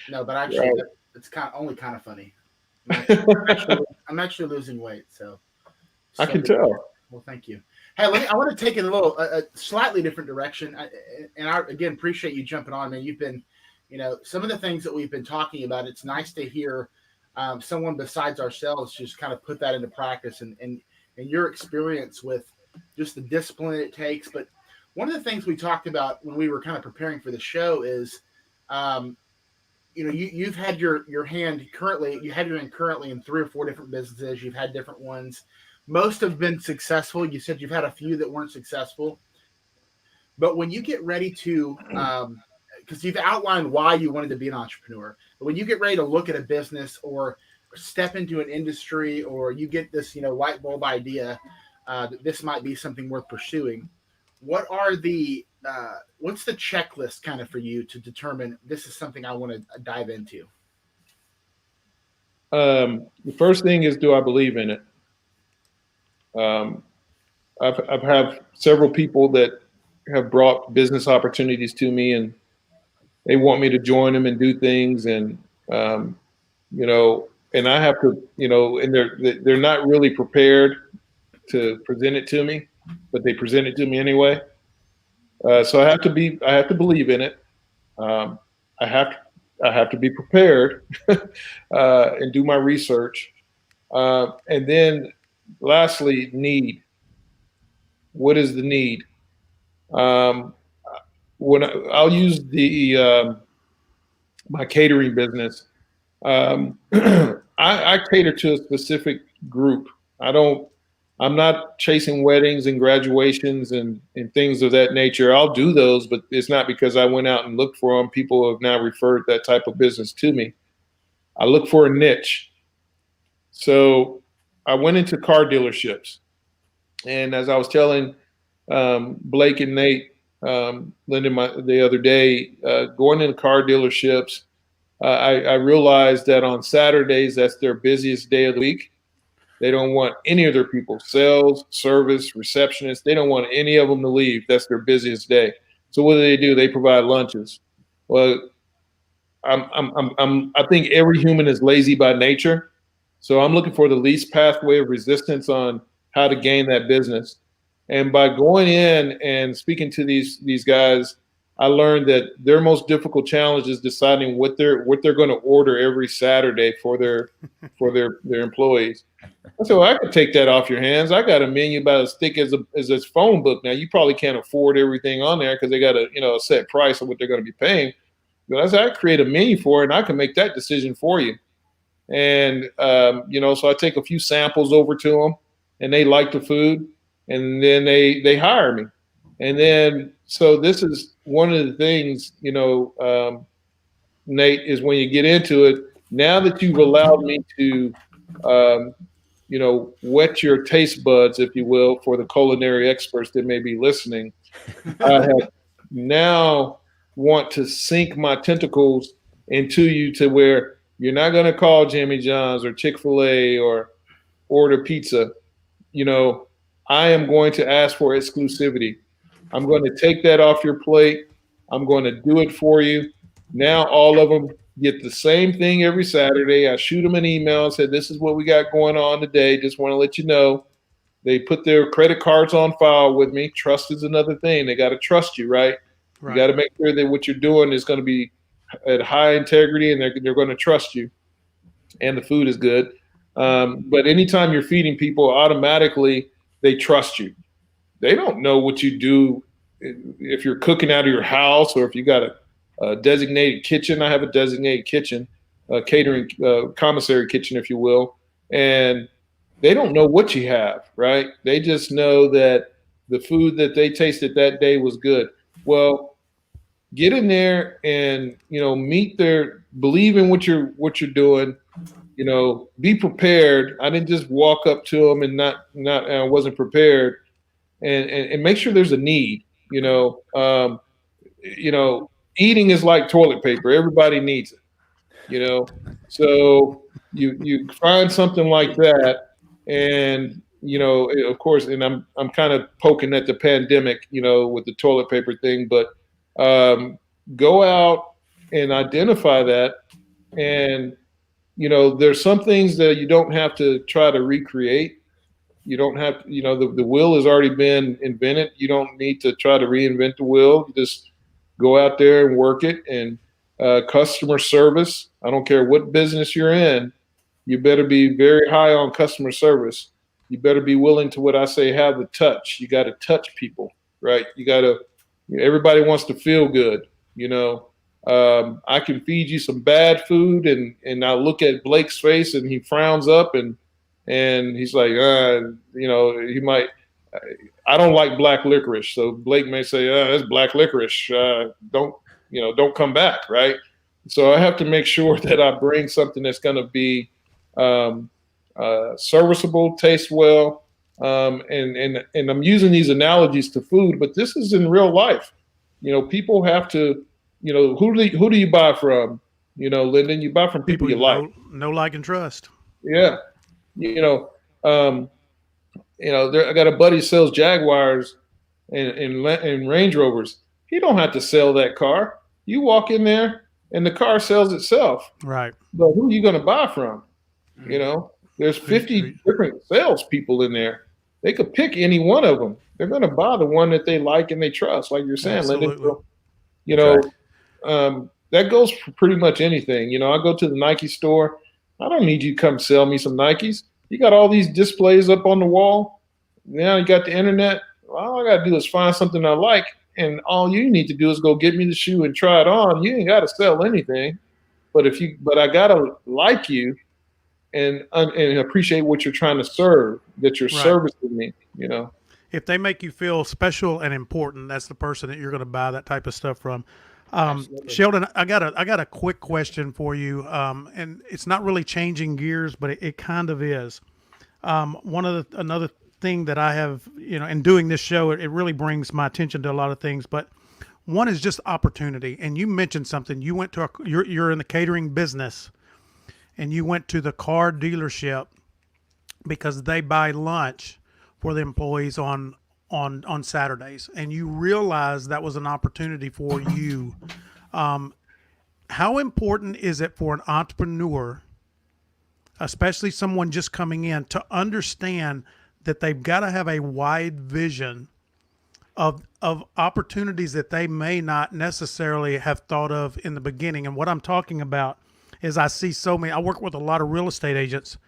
no, but actually, it's only kind of funny. I'm actually losing weight, so I can tell. Well, thank you. Hey, I want to take it a slightly different direction, and I again appreciate you jumping on, man. You've been, some of the things that we've been talking about. It's nice to hear someone besides ourselves just kind of put that into practice, and your experience with just the discipline it takes. But one of the things we talked about when we were kind of preparing for the show is, you've had your hand currently. You have your hand currently in 3 or 4 different businesses. You've had different ones. Most have been successful. You said you've had a few that weren't successful. But when you get ready to, because you've outlined why you wanted to be an entrepreneur, but when you get ready to look at a business or step into an industry, or you get this, light bulb idea that this might be something worth pursuing, what are the what's the checklist kind of for you to determine this is something I want to dive into? The first thing is, do I believe in it? I've had several people that have brought business opportunities to me, and they want me to join them and do things, and and I have to, and they're not really prepared to present it to me, but they present it to me anyway. So I have to believe in it. I have to be prepared and do my research, and then lastly, need. What is the need? When I'll use my catering business, I cater to a specific group. I'm not chasing weddings and graduations and things of that nature. I'll do those, but it's not because I went out and looked for them. People have now referred that type of business to me. I look for a niche. So I went into car dealerships. And as I was telling Blake and Nate, Linda, the other day, going into car dealerships, I realized that on Saturdays, that's their busiest day of the week. They don't want any of their people, sales, service, receptionists. They don't want any of them to leave. That's their busiest day. So what do? They provide lunches. Well, I think every human is lazy by nature. So I'm looking for the least pathway of resistance on how to gain that business. And by going in and speaking to these guys, I learned that their most difficult challenge is deciding what they're going to order every Saturday for their employees. I said, well, I could take that off your hands. I got a menu about as thick as a phone book. Now you probably can't afford everything on there because they got a set price of what they're going to be paying. But I said, I create a menu for it, and I can make that decision for you. And so I take a few samples over to them, and they like the food, and then they hire me. And then so this is one of the things, Nate, is when you get into it. Now that you've allowed me to whet your taste buds, if you will, for the culinary experts that may be listening, I have now want to sink my tentacles into you to where you're not going to call Jimmy John's or Chick-fil-A or order pizza. I am going to ask for exclusivity. I'm going to take that off your plate. I'm going to do it for you. Now all of them get the same thing every Saturday. I shoot them an email and say, this is what we got going on today. Just want to let you know. They put their credit cards on file with me. Trust is another thing. They got to trust you, right? You got to make sure that what you're doing is going to be at high integrity, and they're going to trust you, and the food is good. But anytime you're feeding people, automatically they trust you. They don't know what you do if you're cooking out of your house or if you got a designated kitchen. I have a designated kitchen, a catering commissary kitchen, if you will, and they don't know what you have, right? They just know that the food that they tasted that day was good. Well, get in there and believe in what you're doing. Be prepared. I didn't just walk up to them and I wasn't prepared, and make sure there's a need. Eating is like toilet paper. Everybody needs it. So you find something like that, and of course, and I'm kind of poking at the pandemic, with the toilet paper thing, but go out and identify that, and there's some things that you don't have to try to recreate. You don't have to, the wheel has already been invented. You don't need to try to reinvent the wheel. You just go out there and work it. And customer service, I don't care what business you're in, you better be very high on customer service. You better be willing to, what I say, have the touch. You got to touch people, right? Everybody wants to feel good. I can feed you some bad food, and I look at Blake's face and he frowns up and he's like, he might. I don't like black licorice, so Blake may say, that's black licorice. Don't come back, right? So I have to make sure that I bring something that's going to be serviceable, taste well, and I'm using these analogies to food, but this is in real life. People have to. Who do you buy from? Lyndon, you buy from people you like. Know, like, and trust. Yeah. I got a buddy who sells Jaguars and Range Rovers. He don't have to sell that car. You walk in there and the car sells itself. Right. But who are you going to buy from? There's 50 different salespeople in there. They could pick any one of them. They're going to buy the one that they like and they trust, like you're saying, Lyndon. That goes for pretty much anything. I go to the Nike store. I don't need you to come sell me some Nikes. You got all these displays up on the wall. Now you got the internet. All I got to do is find something I like, and all you need to do is go get me the shoe and try it on. You ain't got to sell anything. But I got to like you and appreciate what you're trying to serve, that you're servicing me, If they make you feel special and important, that's the person that you're going to buy that type of stuff from. Sheldon, I got a quick question for you, and it's not really changing gears, but it kind of is. Another thing that I have, in doing this show, it really brings my attention to a lot of things, but one is just opportunity. And you mentioned something. You went to you're in the catering business, and you went to the car dealership because they buy lunch for the employees on Saturdays, and you realize that was an opportunity for you. How important is it for an entrepreneur, especially someone just coming in, to understand that they've got to have a wide vision of opportunities that they may not necessarily have thought of in the beginning? And what I'm talking about is I see so many. I work with a lot of real estate agents,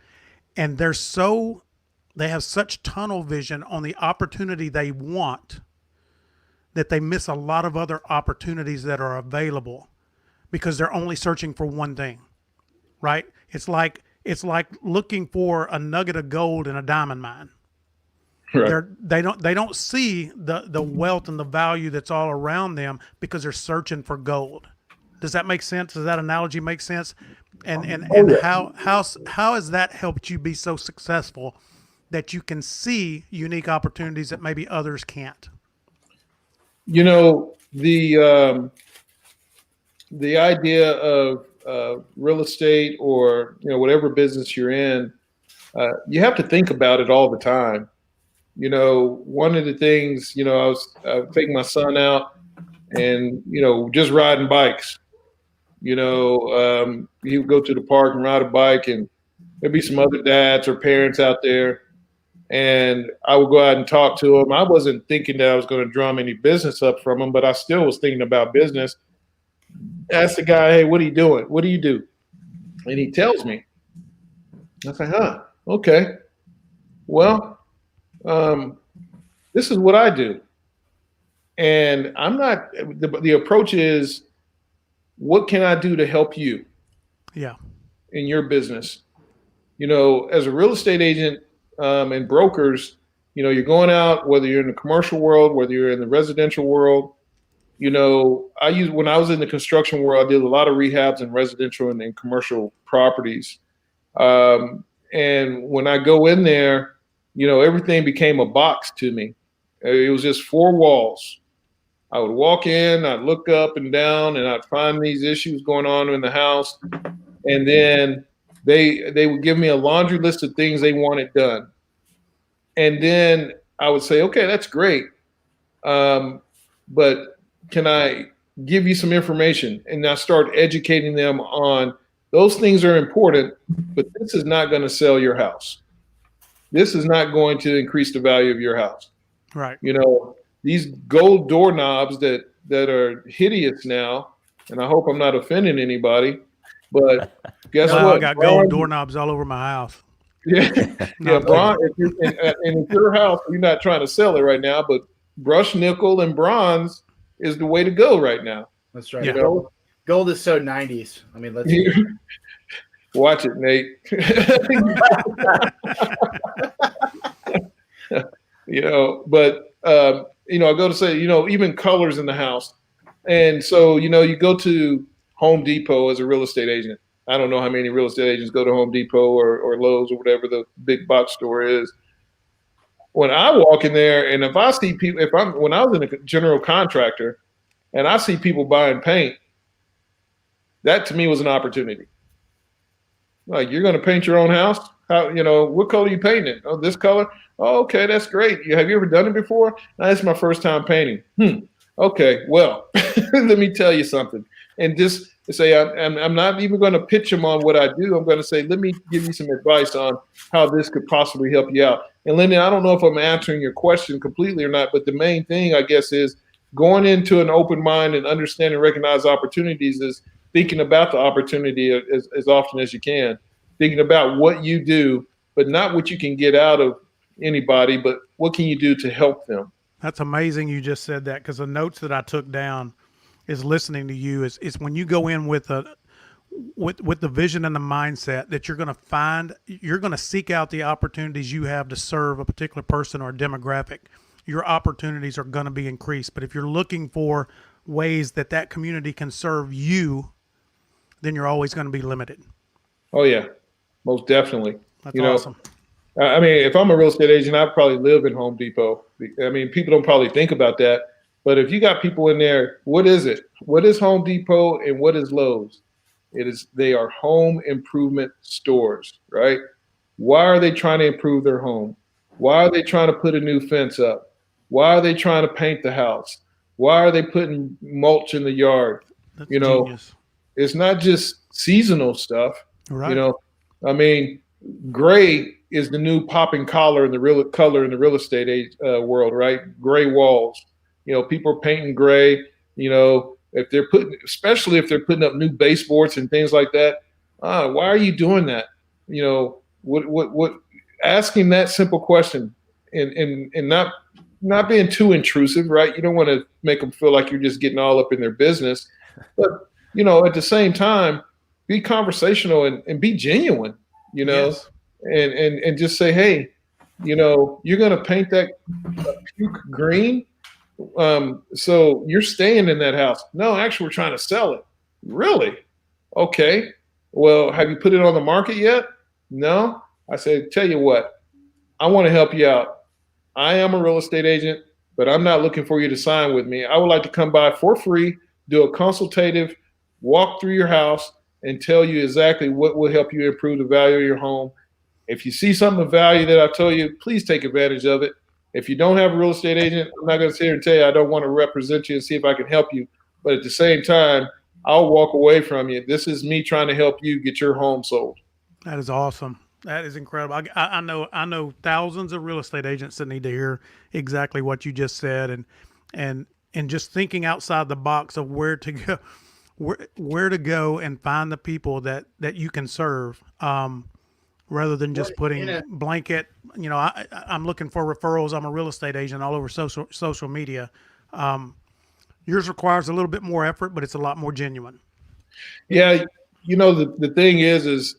and they have such tunnel vision on the opportunity they want that they miss a lot of other opportunities that are available because they're only searching for one thing, right? It's like looking for a nugget of gold in a diamond mine. Right. They don't see the wealth and the value that's all around them because they're searching for gold. Does that make sense? Does that analogy make sense? And how has that helped you be so successful that you can see unique opportunities that maybe others can't? The idea of real estate or whatever business you're in, you have to think about it all the time. One of the things, I was taking my son out and just riding bikes. He would go to the park and ride a bike, and there'd be some other dads or parents out there. And I would go out and talk to him. I wasn't thinking that I was going to drum any business up from him, but I still was thinking about business. Ask the guy, hey, what are you doing? What do you do? And he tells me. I say, okay. Well, this is what I do. And I'm not, the approach is, what can I do to help you? Yeah. In your business? As a real estate agent and brokers, you're going out, whether you're in the commercial world, whether you're in the residential world. When I was in the construction world, I did a lot of rehabs in residential and commercial properties. And when I go in there, everything became a box to me. It was just four walls. I would walk in, I'd look up and down, and I'd find these issues going on in the house. And then they would give me a laundry list of things they wanted done. And then I would say, okay, that's great. But can I give you some information? And I start educating them on those things are important, but this is not going to sell your house. This is not going to increase the value of your house. Right. These gold doorknobs that are hideous now, and I hope I'm not offending anybody, but guess what? I got gold doorknobs all over my house. Yeah, bronze. In your house, you're not trying to sell it right now, but brushed nickel and bronze is the way to go right now. That's right. Yeah. Gold is so 90s. I mean, let's watch it, Nate. But I go to say, even colors in the house. And so, you go to Home Depot as a real estate agent. I don't know how many real estate agents go to Home Depot or Lowe's or whatever the big box store is. When I walk in there, and if I see people, when I was in a general contractor and I see people buying paint, that to me was an opportunity. Like, you're going to paint your own house? How, what color are you painting? Oh, this color? Oh, okay, that's great. Have you ever done it before? No, it's my first time painting. Okay, well, let me tell you something. And just say, I'm not even going to pitch them on what I do. I'm going to say, let me give you some advice on how this could possibly help you out. And Lyndon, I don't know if I'm answering your question completely or not, but the main thing, I guess, is going into an open mind and understand and recognize opportunities is thinking about the opportunity as often as you can, thinking about what you do, but not what you can get out of anybody, but what can you do to help them. That's amazing you just said that, because the notes that I took down is listening to you is when you go in with the vision and the mindset that you're going to seek out the opportunities you have to serve a particular person or a demographic, your opportunities are going to be increased. But if you're looking for ways that community can serve you, then you're always going to be limited. Oh yeah, most definitely. That's awesome. I mean, if I'm a real estate agent, I'd probably live in Home Depot. I mean, people don't probably think about that. But if you got people in there, what is it? What is Home Depot and what is Lowe's? They are home improvement stores, right? Why are they trying to improve their home? Why are they trying to put a new fence up? Why are they trying to paint the house? Why are they putting mulch in the yard? That's genius. It's not just seasonal stuff. Right. I mean, gray is the new popping color in the real estate world, right? Gray walls. People are painting gray. Especially if they're putting up new baseboards and things like that. Why are you doing that? What? Asking that simple question and not being too intrusive, right? You don't want to make them feel like you're just getting all up in their business, but at the same time, be conversational and be genuine. Yes. And just say, hey, you're going to paint that puke green. So you're staying in that house. No, actually, we're trying to sell it. Really? Okay. Well, have you put it on the market yet? No. I said, tell you what, I want to help you out. I am a real estate agent, but I'm not looking for you to sign with me. I would like to come by for free, do a consultative walk through your house and tell you exactly what will help you improve the value of your home. If you see something of value that I tell you, please take advantage of it. If you don't have a real estate agent, I'm not going to sit here and tell you I don't want to represent you and see if I can help you. But at the same time, I'll walk away from you. This is me trying to help you get your home sold. That is awesome. That is incredible. I know thousands of real estate agents that need to hear exactly what you just said, and just thinking outside the box of where to go, where to go and find the people that you can serve, rather than just putting blanket. I'm looking for referrals. I'm a real estate agent all over social media. Yours requires a little bit more effort, but it's a lot more genuine. Yeah, the thing is as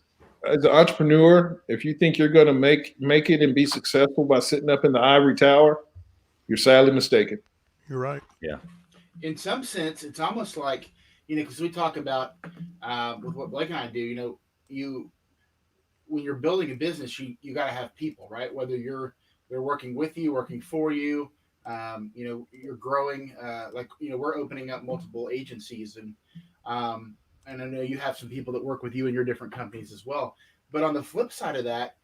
an entrepreneur, if you think you're going to make it and be successful by sitting up in the ivory tower, you're sadly mistaken. You're right. Yeah. In some sense, it's almost like, because we talk about with what Blake and I do, you when you're building a business, you got to have people, right? Whether they're working with you, working for you, you're growing. We're opening up multiple agencies, and I know you have some people that work with you in your different companies as well. But on the flip side of that,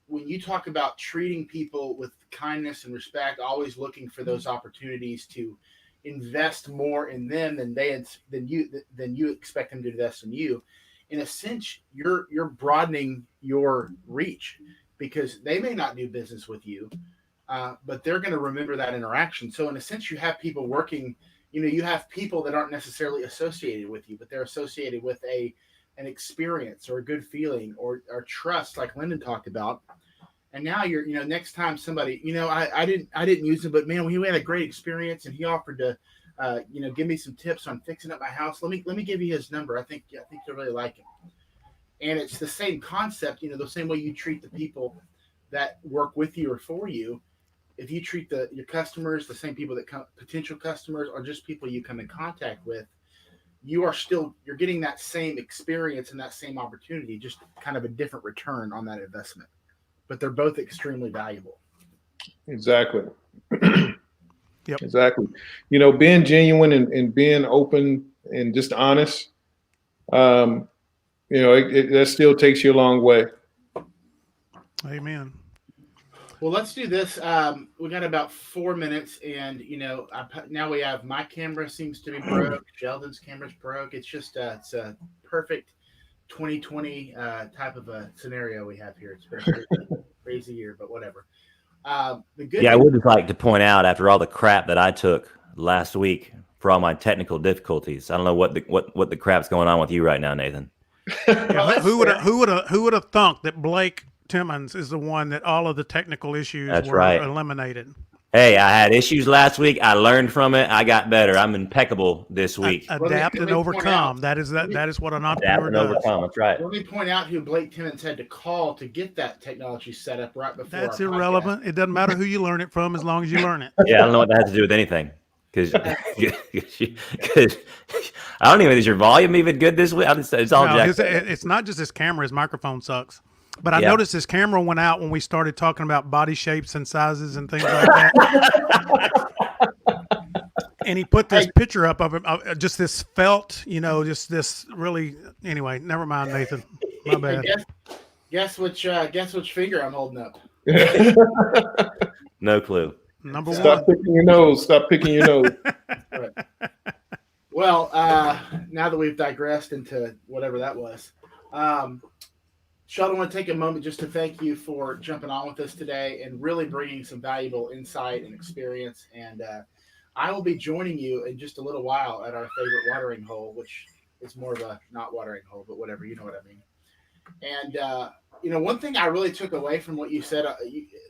when you talk about treating people with kindness and respect, always looking for those opportunities to invest more in them than you expect them to invest in you, in a sense, you're broadening your reach, because they may not do business with you, but they're going to remember that interaction. So in a sense, you have people working. You have people that aren't necessarily associated with you, but they're associated with an experience or a good feeling or trust, like Lyndon talked about. And now you're, next time somebody, I didn't use him, but man, we had a great experience, and he offered to, give me some tips on fixing up my house. Let me give you his number. I think you'll really like him. And it's the same concept, the same way you treat the people that work with you or for you. If you treat your customers, the same people that come, potential customers, or just people you come in contact with, you're getting that same experience and that same opportunity, just kind of a different return on that investment. But they're both extremely valuable. Exactly. Yep. Exactly. Being genuine and being open and just honest, that still takes you a long way. Amen. Well, let's do this. We got about 4 minutes, and now we have my camera seems to be broke. Sheldon's camera's broke. It's just it's a perfect 2020 type of a scenario we have here. It's been a crazy year, but whatever. I would just like to point out, after all the crap that I took last week for all my technical difficulties, I don't know what the crap's going on with you right now, Nathan. Yeah, who would have thunk that Blake Timmons is the one that all of the technical issues were eliminated? Hey, I had issues last week. I learned from it. I got better. I'm impeccable this week. Adapt and overcome. That is what an entrepreneur does. Overcome. That's right. Let me point out who Blake Timmons had to call to get that technology set up right before. That's irrelevant. It doesn't matter who you learn it from, as long as you learn it. Yeah, I don't know what that has to do with anything. Because I don't even. Is your volume even good this week? It's all jacked. It's not just his camera. His microphone sucks. But I noticed his camera went out when we started talking about body shapes and sizes and things like that. And he put this picture up of him, just this felt, just this really. Anyway, never mind, Nathan. My bad. Guess which finger I'm holding up. No clue. Number one. Stop picking your nose. Stop picking your nose. Right. Well, now that we've digressed into whatever that was, Sheldon, I want to take a moment just to thank you for jumping on with us today and really bringing some valuable insight and experience. And I will be joining you in just a little while at our favorite watering hole, which is more of a not watering hole, but whatever, you know what I mean. And, one thing I really took away from what you said,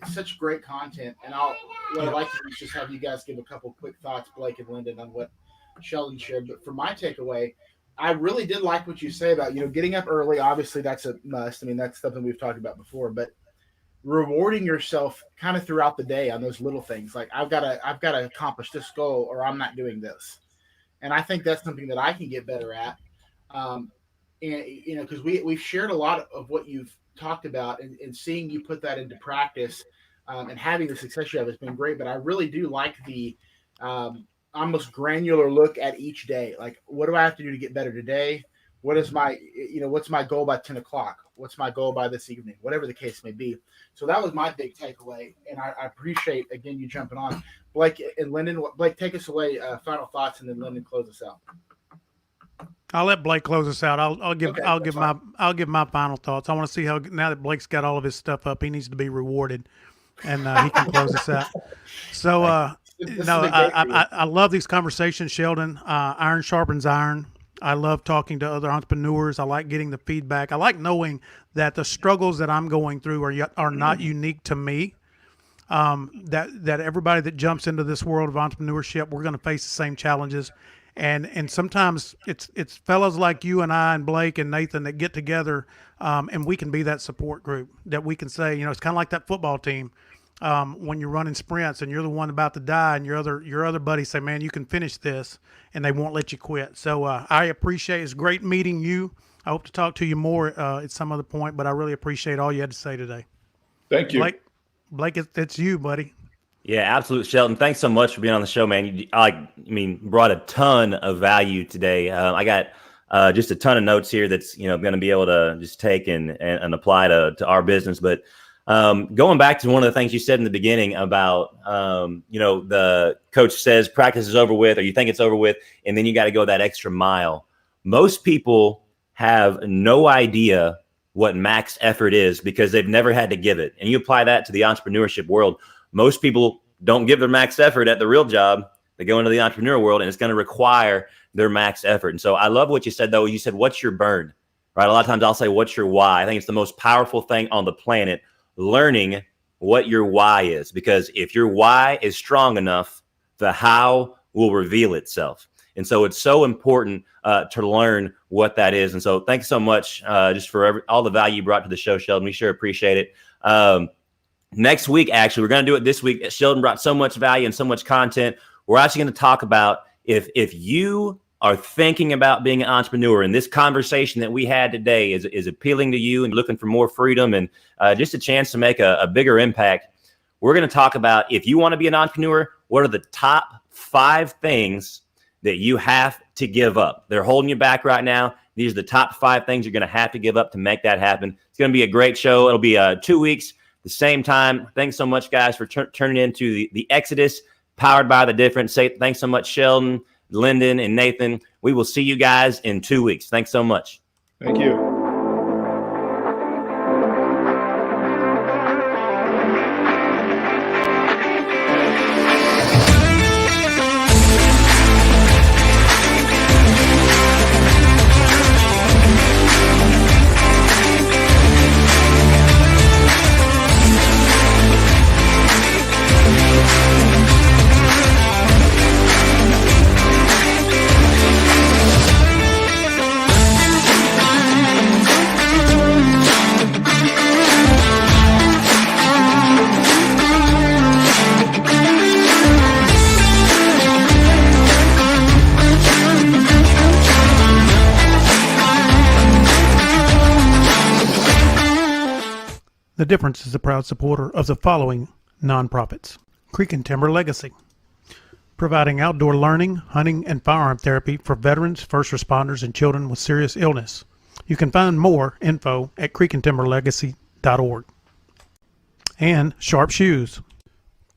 such great content. And what I'd like to do is just have you guys give a couple quick thoughts, Blake and Lyndon, on what Sheldon shared. But for my takeaway, I really did like what you say about, getting up early. Obviously, that's a must. I mean, that's something we've talked about before. But rewarding yourself kind of throughout the day on those little things, like I've got to accomplish this goal, or I'm not doing this. And I think that's something that I can get better at. And because we've shared a lot of what you've talked about, and seeing you put that into practice, and having the success you have has been great. But I really do like the almost granular look at each day. Like, what do I have to do to get better today? What is my, what's my goal by 10 o'clock? What's my goal by this evening? Whatever the case may be. So that was my big takeaway. And I appreciate, again, you jumping on. Blake and Lyndon, Blake, take us away, final thoughts, and then Lyndon, close us out. I'll let Blake close us out. I'll give my final thoughts. I want to see how, now that Blake's got all of his stuff up, he needs to be rewarded, and he can close us out. So I love these conversations, Sheldon. Iron sharpens iron. I love talking to other entrepreneurs. I like getting the feedback. I like knowing that the struggles that I'm going through are not unique to me. That everybody that jumps into this world of entrepreneurship, we're going to face the same challenges. And sometimes it's fellows like you and I and Blake and Nathan that get together, and we can be that support group that we can say, it's kind of like that football team. When you're running sprints and you're the one about to die, and your other buddies say, man, you can finish this, and they won't let you quit. So I appreciate, it's great meeting you. I hope to talk to you more at some other point, but I really appreciate all you had to say today. Thank you. Blake, it's you, buddy. Yeah, absolutely, Sheldon. Thanks so much for being on the show, man. You brought a ton of value today. I got just a ton of notes here that's going to be able to just take and apply to our business. But going back to one of the things you said in the beginning about the coach says practice is over with, or you think it's over with, and then you got to go that extra mile. Most people have no idea what max effort is because they've never had to give it. And you apply that to the entrepreneurship world. Most people don't give their max effort at the real job. They go into the entrepreneur world, and it's going to require their max effort. And so I love what you said, though. You said, what's your burn, right? A lot of times I'll say, what's your why? I think it's the most powerful thing on the planet, learning what your why is. Because if your why is strong enough, the how will reveal itself. And so it's so important to learn what that is. And so thanks so much just for all the value you brought to the show, Sheldon. We sure appreciate it. Next week, actually, we're going to do it this week. Sheldon brought so much value and so much content. We're actually going to talk about if you are thinking about being an entrepreneur, and this conversation that we had today is appealing to you and looking for more freedom and just a chance to make a bigger impact. We're going to talk about, if you want to be an entrepreneur, what are the top 5 things that you have to give up? They're holding you back right now. These are the top 5 things you're going to have to give up to make that happen. It's going to be a great show. It'll be 2 weeks. The same time. Thanks so much, guys, for turning into the Exodus, powered by the difference. Thanks so much, Sheldon, Lyndon, and Nathan. We will see you guys in 2 weeks. Thanks so much. Thank you. The Difference is a proud supporter of the following nonprofits. Creek and Timber Legacy, providing outdoor learning, hunting, and firearm therapy for veterans, first responders, and children with serious illness. You can find more info at creekandtimberlegacy.org. And Sharp Shoes.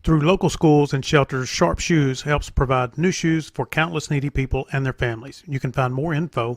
Through local schools and shelters, Sharp Shoes helps provide new shoes for countless needy people and their families. You can find more info